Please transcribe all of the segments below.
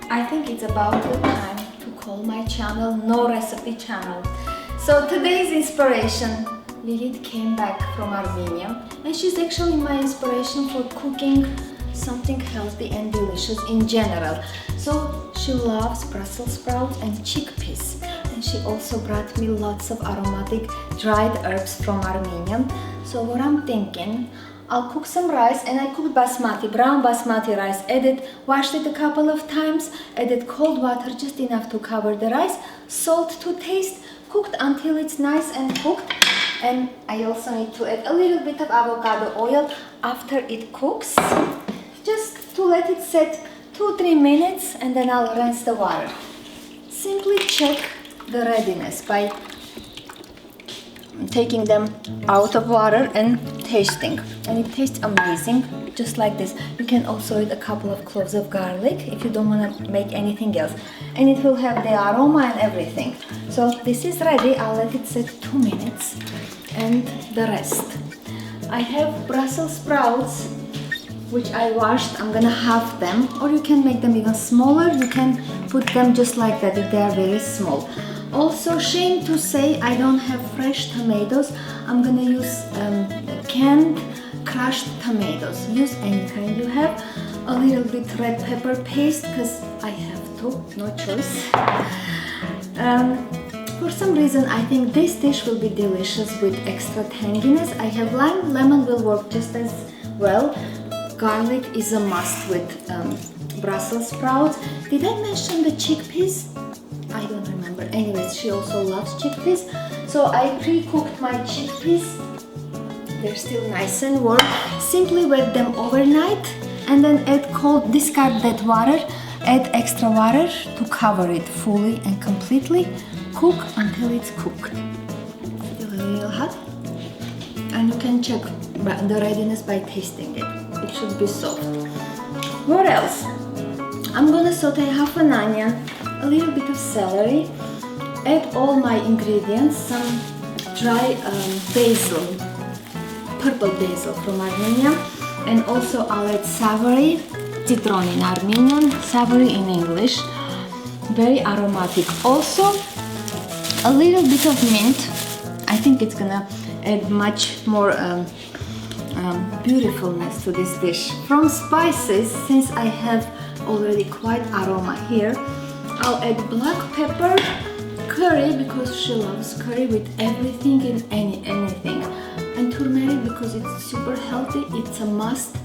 I think it's about the time to call my channel No Recipe Channel. So today's inspiration, Lilith came back from Armenia and she's actually my inspiration for cooking something healthy and delicious in general. So she loves Brussels sprouts and chickpeas, and she also brought me lots of aromatic dried herbs from Armenia. So what I'm thinking, I'll cook some rice, and I cooked basmati, brown basmati rice, washed it a couple of times, added cold water just enough to cover the rice, salt to taste, cooked until it's nice and cooked. And I also need to add a little bit of avocado oil after it cooks, just to let it set 2-3 minutes, and then I'll rinse the water. Simply check the readiness by taking them out of water and tasting, and it tastes amazing, just like this. You can also add a couple of cloves of garlic if you don't want to make anything else, and it will have the aroma and everything. So this is ready. I'll let it set 2 minutes, and the rest. I have Brussels sprouts which I washed. I'm gonna halve them, or you can make them even smaller. You can put them just like that if they are very small. Also, shame to say, I don't have fresh tomatoes. I'm gonna use canned crushed tomatoes. Use any kind you have. A little bit red pepper paste, because I have to, no choice. For some reason, I think this dish will be delicious with extra tanginess. I have lime. Lemon will work just as well. Garlic is a must with Brussels sprouts. Did I mention the chickpeas? I don't remember. Anyways, she also loves chickpeas. So I pre-cooked my chickpeas. They're still nice and warm. Simply wet them overnight and then add cold, discard that water, add extra water to cover it fully and completely. Cook until it's cooked. Still a little hot. And you can check the readiness by tasting it. It should be soft. What else? I'm gonna saute half an onion, a little bit of celery, add all my ingredients, some dry basil, purple basil from Armenia, and also I'll add savory, citron in Armenian, savory in English, very aromatic. Also, a little bit of mint. I think it's gonna add much more beautifulness to this dish. From spices, since I have already quite aroma here, I'll add black pepper, curry because she loves curry with everything and anything, and turmeric because it's super healthy. It's a must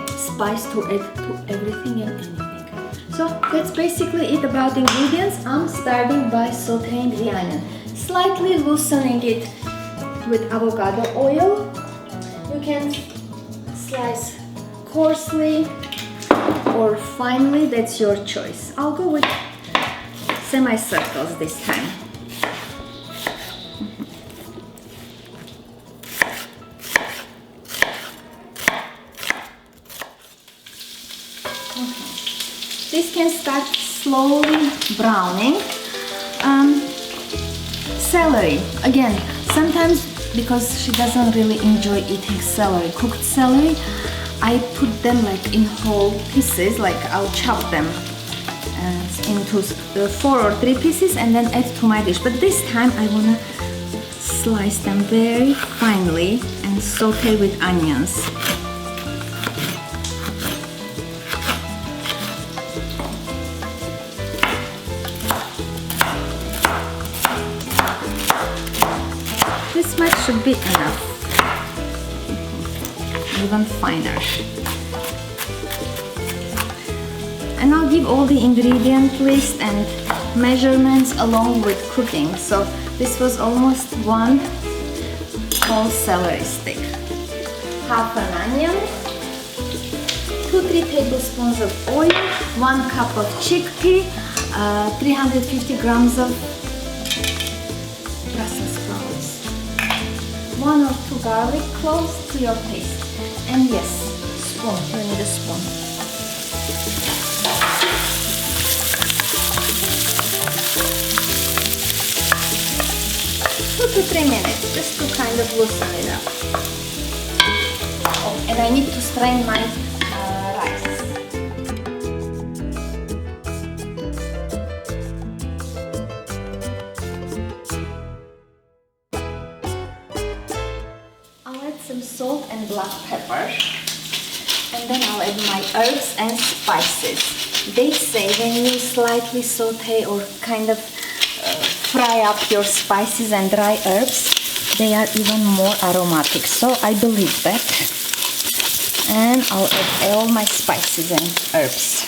spice to add to everything and anything. So that's basically it about the ingredients. I'm starting by sauteing the onion, slightly loosening it with avocado oil. You can slice coarsely or finely, that's your choice. I'll go with semicircles this time. Okay. This can start slowly browning. Celery, again, sometimes because she doesn't really enjoy eating celery, cooked celery, I put them like in whole pieces, like I'll chop them into 4 or 3 pieces and then add to my dish. But this time I wanna slice them very finely and saute with onions. This much should be enough. Even finer. And I'll give all the ingredient list and measurements along with cooking. So this was almost 1 whole celery stick, half an onion, 2-3 tablespoons of oil, 1 cup of chickpea, 350 grams of Brussels sprouts, 1 or 2 garlic cloves to your taste. And yes, spoon, you need a spoon. Two to 3 minutes, just to kind of loosen it up. Oh, and I need to strain my rice. salt and black pepper. And then I'll add my herbs and spices. They say when you slightly saute or kind of fry up your spices and dry herbs, they are even more aromatic. So I believe that. And I'll add all my spices and herbs.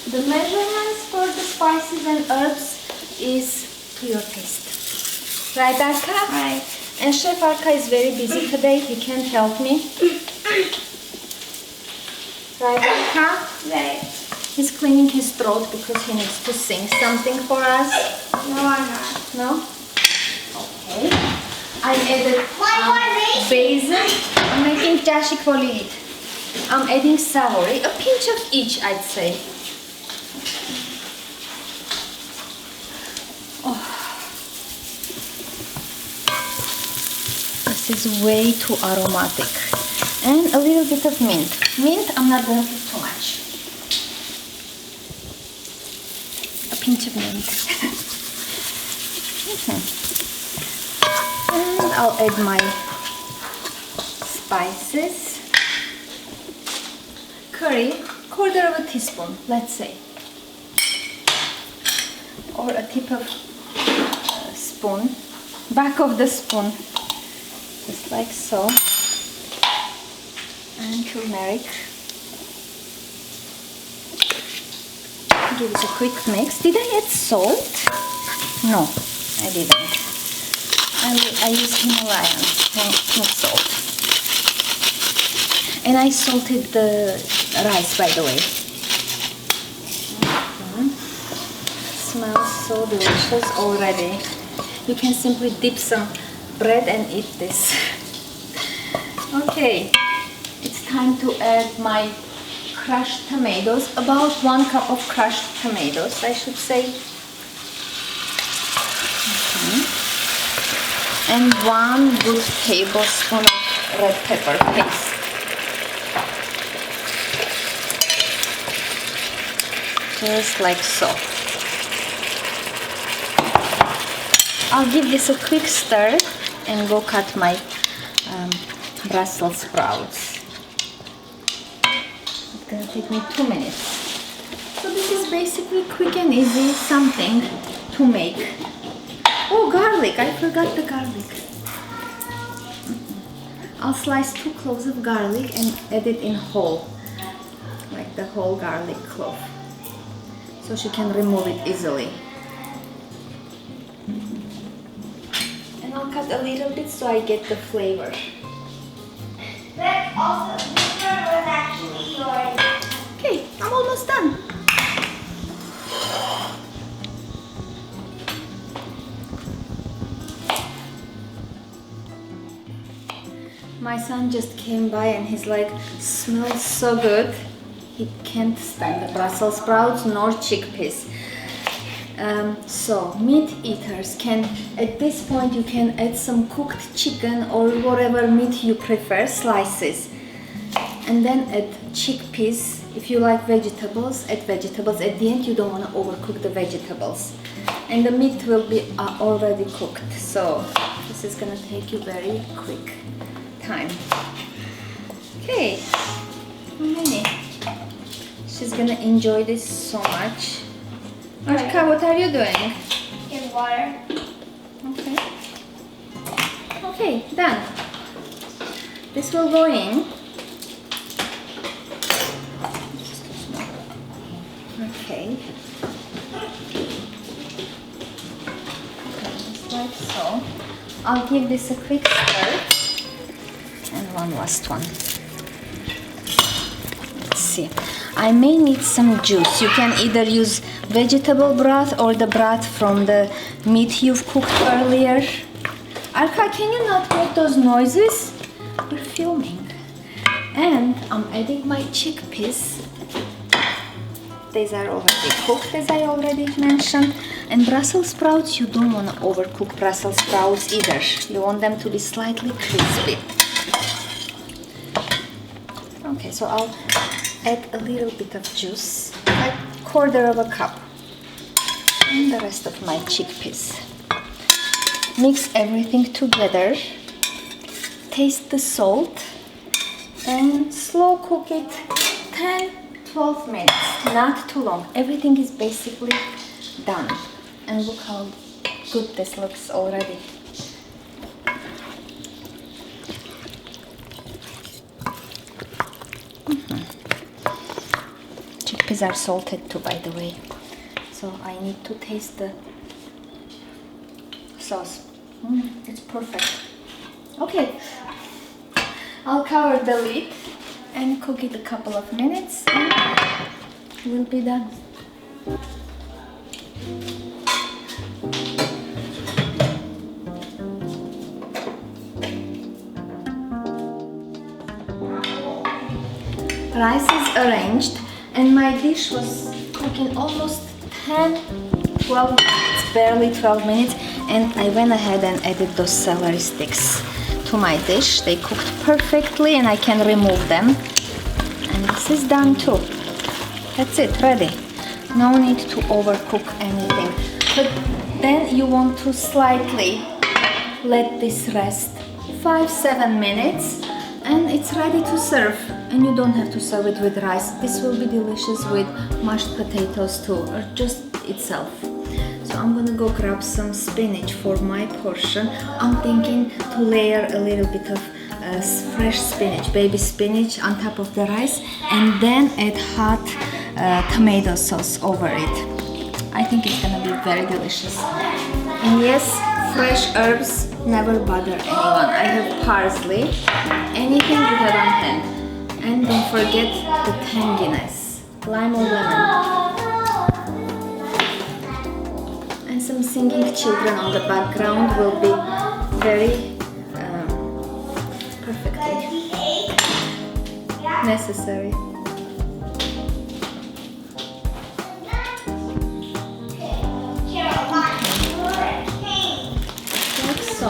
The measurements for the spices and herbs is to your taste. Right, Arka? Right. And Chef Arka is very busy today. He can't help me. Right, Arka? Right. He's cleaning his throat because he needs to sing something for us. No, I'm not. No? Okay. I added basil. I'm making jashik for Lilith. I'm adding savory. A pinch of each, I'd say. Oh. This is way too aromatic. And a little bit of mint. Mint, I'm not going to put too much. A pinch of mint. And I'll add my spices. Curry, quarter of a teaspoon, let's say. Or a tip of spoon, back of the spoon. Just like so. And turmeric. Give it a quick mix. Did I add salt? No, I didn't. I use Himalayan, not salt. And I salted the rice, by the way. Smells so delicious already. You can simply dip some bread and eat this. Okay, it's time to add my crushed tomatoes. About 1 cup of crushed tomatoes, I should say. And 1 good tablespoon of red pepper paste. Just like so. I'll give this a quick stir and go cut my Brussels sprouts. It's gonna take me 2 minutes. So this is basically quick and easy something to make. Oh, garlic! I forgot the garlic. I'll slice 2 cloves of garlic and add it in whole, like the whole garlic clove, so she can remove it easily. And I'll cut a little bit so I get the flavor. But also, this one was actually yours. Okay, I'm almost done. My son just came by and he's like, smells so good. He can't stand the Brussels sprouts nor chickpeas. So meat eaters can, at this point you can add some cooked chicken or whatever meat you prefer, slices. And then add chickpeas. If you like vegetables, add vegetables. At the end you don't want to overcook the vegetables. And the meat will be already cooked. So this is gonna take you very quick time. Okay, Heghineh. She's gonna enjoy this so much. Arka, what are you doing? In water. Okay. Okay, done. This will go in. Okay. Just like so. I'll give this a quick stir. And one last one. Let's see. I may need some juice. You can either use vegetable broth or the broth from the meat you've cooked earlier. Arka, can you not make those noises? We're filming. And I'm adding my chickpeas. These are already cooked, as I already mentioned. And Brussels sprouts, you don't want to overcook Brussels sprouts either. You want them to be slightly crispy. Okay, so I'll add a little bit of juice, like 1/4 cup, and the rest of my chickpeas. Mix everything together taste the salt and slow cook it 10-12 minutes, not too long. Everything is basically done. And look how good this looks already. Chickpeas are salted too, by the way. So I need to taste the sauce. It's perfect. Okay, I'll cover the lid and cook it a couple of minutes and we'll be done. Rice is arranged and my dish was cooking almost 10-12 minutes, barely 12 minutes, and I went ahead and added those celery sticks to my dish. They cooked perfectly and I can remove them. And this is done too. That's it, ready. No need to overcook anything. But then you want to slightly let this rest 5-7 minutes and it's ready to serve. And you don't have to serve it with rice. This will be delicious with mashed potatoes too, or just itself. So I'm gonna go grab some spinach for my portion. I'm thinking to layer a little bit of fresh spinach, baby spinach on top of the rice, and then add hot tomato sauce over it. I think it's gonna be very delicious. And yes, fresh herbs never bother anyone. I have parsley, anything you have on hand. And don't forget the tanginess, lime or lemon. And some singing children on the background will be very perfectly necessary. Like so.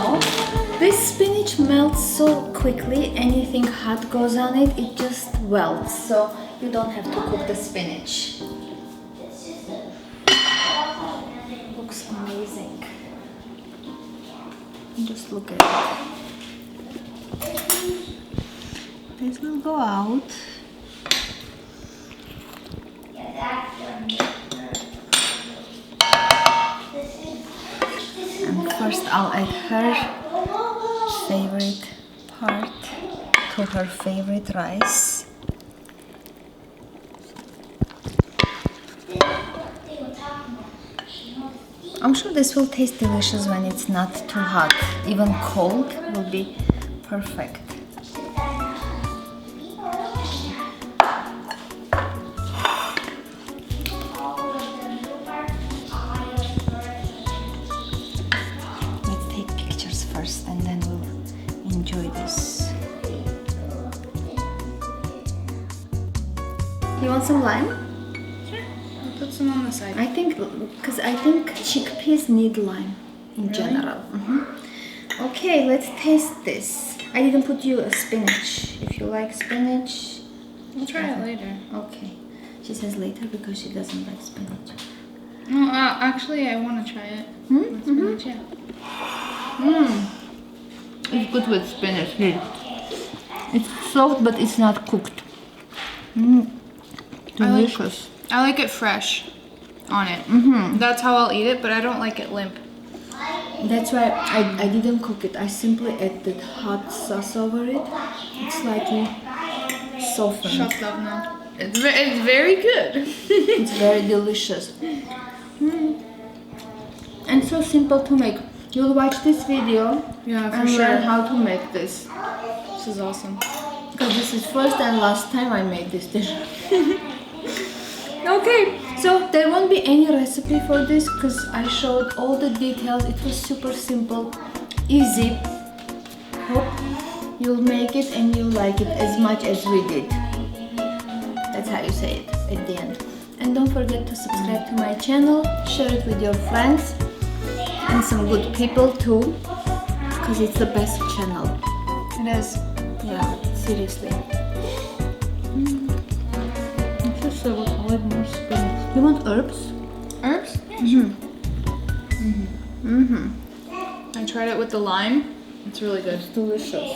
This spinach melts so quickly, anything hot goes on it, it just welts, so you don't have to cook the spinach. Looks amazing. Just look at it. This will go out. And first I'll add her favorite part to her favorite rice. I'm sure this will taste delicious when it's not too hot. Even cold will be perfect. Let's take pictures first and then we'll enjoy this. You want some lime? Sure. I'll put some on the side. I think chickpeas need lime in general. Okay, let's taste this. I didn't put you a spinach. If you like spinach, We'll try it later. okay. She says later because she doesn't like spinach. No, actually, I want to try it. With spinach, yeah. It's good with spinach. It's soft, but it's not cooked. Delicious. I like it fresh on it. That's how I'll eat it, but I don't like it limp. That's why I didn't cook it. I simply added hot sauce over it. It's slightly softened. Shut up now. It's very good. It's very delicious. And so simple to make. You'll watch this video Yeah, for and sure. learn how to make this. This is awesome. Because this is first and last time I made this dish. Okay, so there won't be any recipe for this because I showed all the details. It was super simple, easy. Hope you'll make it and you'll like it as much as we did. That's how you say it at the end. And don't forget to subscribe to my channel, share it with your friends and some good people too, because it's the best channel. It is. Yeah, seriously. You want herbs? Herbs? I tried it with the lime. It's really good. It's delicious. Okay,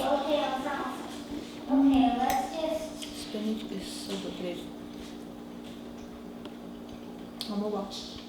let's just. Spinach is so good. Vamos lá.